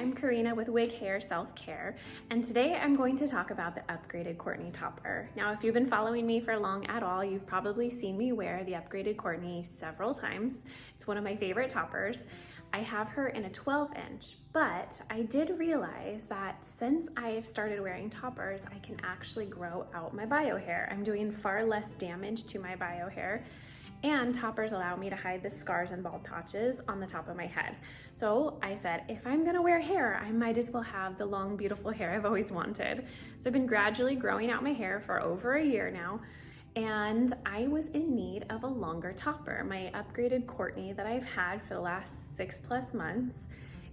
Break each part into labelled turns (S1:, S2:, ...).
S1: I'm Karina with Wig Hair Self-Care, and today I'm going to talk about the Upgraded Courtney topper. Now, if you've been following me for long at all, you've probably seen me wear the Upgraded Courtney several times. It's one of my favorite toppers. I have her in a 12-inch, but I did realize that since I've started wearing toppers, I can actually grow out my bio hair. I'm doing far less damage to my bio hair, and toppers allow me to hide the scars and bald patches on the top of my head. So I said, if I'm gonna wear hair, I might as well have the long, beautiful hair I've always wanted. So I've been gradually growing out my hair for over a year now, and I was in need of a longer topper. My Upgraded Courtney that I've had for the last 6+ months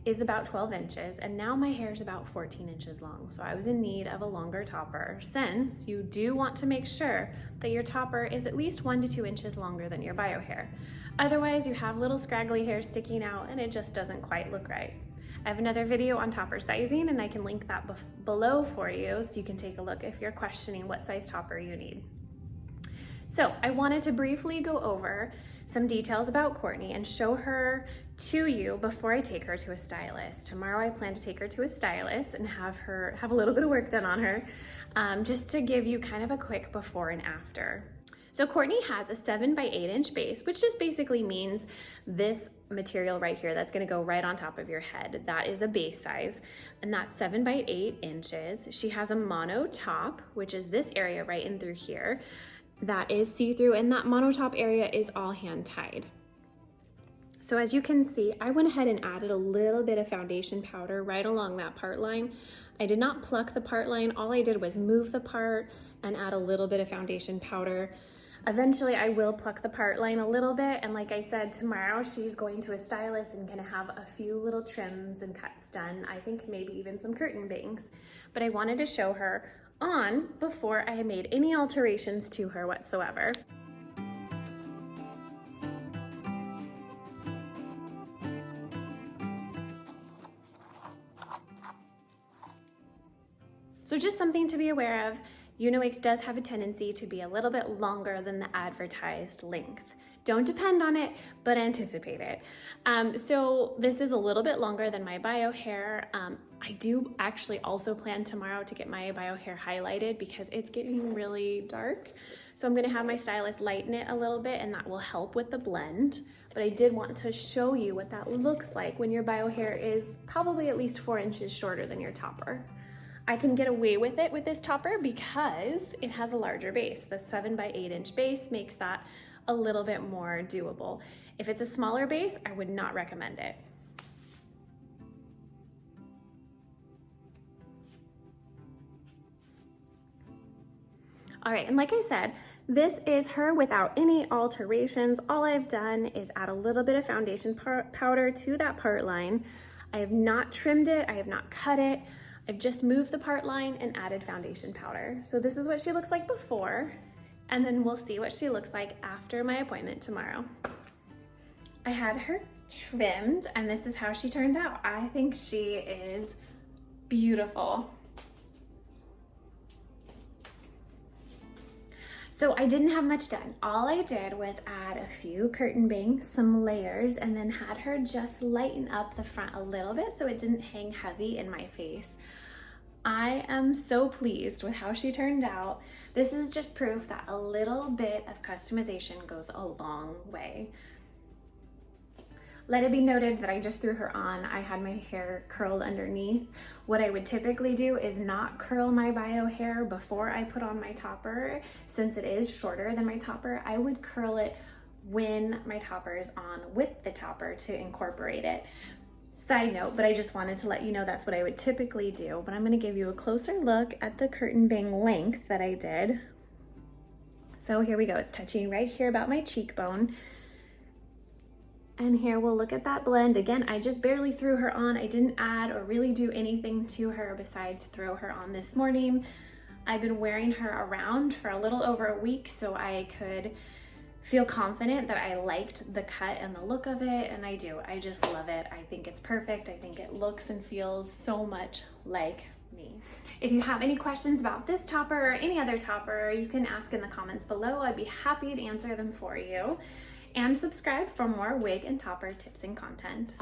S1: is about 12 inches, and now my hair is about 14 inches long. So I was in need of a longer topper, since you do want to make sure that your topper is at least 1 to 2 inches longer than your bio hair. Otherwise, you have little scraggly hair sticking out and it just doesn't quite look right. I have another video on topper sizing, and I can link that below for you so you can take a look if you're questioning what size topper you need. So I wanted to briefly go over some details about Courtney and show her to you before I take her to a stylist. Tomorrow I plan to take her to a stylist and have a little bit of work done on her, just to give you kind of a quick before and after. So Courtney has a 7x8-inch base, which just basically means this material right here that's gonna go right on top of your head. That is a base size, and that's 7x8 inches. She has a mono top, which is this area right in through here. That is see-through, and that monotop area is all hand tied. So as you can see, I went ahead and added a little bit of foundation powder right along that part line. I did not pluck the part line. All I did was move the part and add a little bit of foundation powder. Eventually I will pluck the part line a little bit, and like I said, tomorrow she's going to a stylist and gonna have a few little trims and cuts done. I think maybe even some curtain bangs, but I wanted to show her on before I had made any alterations to her whatsoever. So just something to be aware of, Uniwigs does have a tendency to be a little bit longer than the advertised length. Don't depend on it, but anticipate it. So this is a little bit longer than my bio hair. I do actually also plan tomorrow to get my bio hair highlighted because it's getting really dark. So I'm gonna have my stylist lighten it a little bit, and that will help with the blend. But I did want to show you what that looks like when your bio hair is probably at least 4 inches shorter than your topper. I can get away with it with this topper because it has a larger base. The 7x8-inch base makes that a little bit more doable. If it's a smaller base, I would not recommend it. All right, and like I said, this is her without any alterations. All I've done is add a little bit of foundation powder to that part line. I have not trimmed it, I have not cut it. I've just moved the part line and added foundation powder. So this is what she looks like before, and then we'll see what she looks like after my appointment tomorrow. I had her trimmed, and this is how she turned out. I think she is beautiful. So I didn't have much done. All I did was add a few curtain bangs, some layers, and then had her just lighten up the front a little bit so it didn't hang heavy in my face. I am so pleased with how she turned out. This is just proof that a little bit of customization goes a long way. Let it be noted that I just threw her on. I had my hair curled underneath. What I would typically do is not curl my bio hair before I put on my topper. Since it is shorter than my topper, I would curl it when my topper is on with the topper to incorporate it. Side note, but I just wanted to let you know that's what I would typically do. But I'm gonna give you a closer look at the curtain bang length that I did. So here we go, it's touching right here about my cheekbone. And here we'll look at that blend. Again, I just barely threw her on. I didn't add or really do anything to her besides throw her on this morning. I've been wearing her around for a little over a week so I could feel confident that I liked the cut and the look of it, and I do. I just love it. I think it's perfect. I think it looks and feels so much like me. If you have any questions about this topper or any other topper, you can ask in the comments below. I'd be happy to answer them for you. And subscribe for more wig and topper tips and content.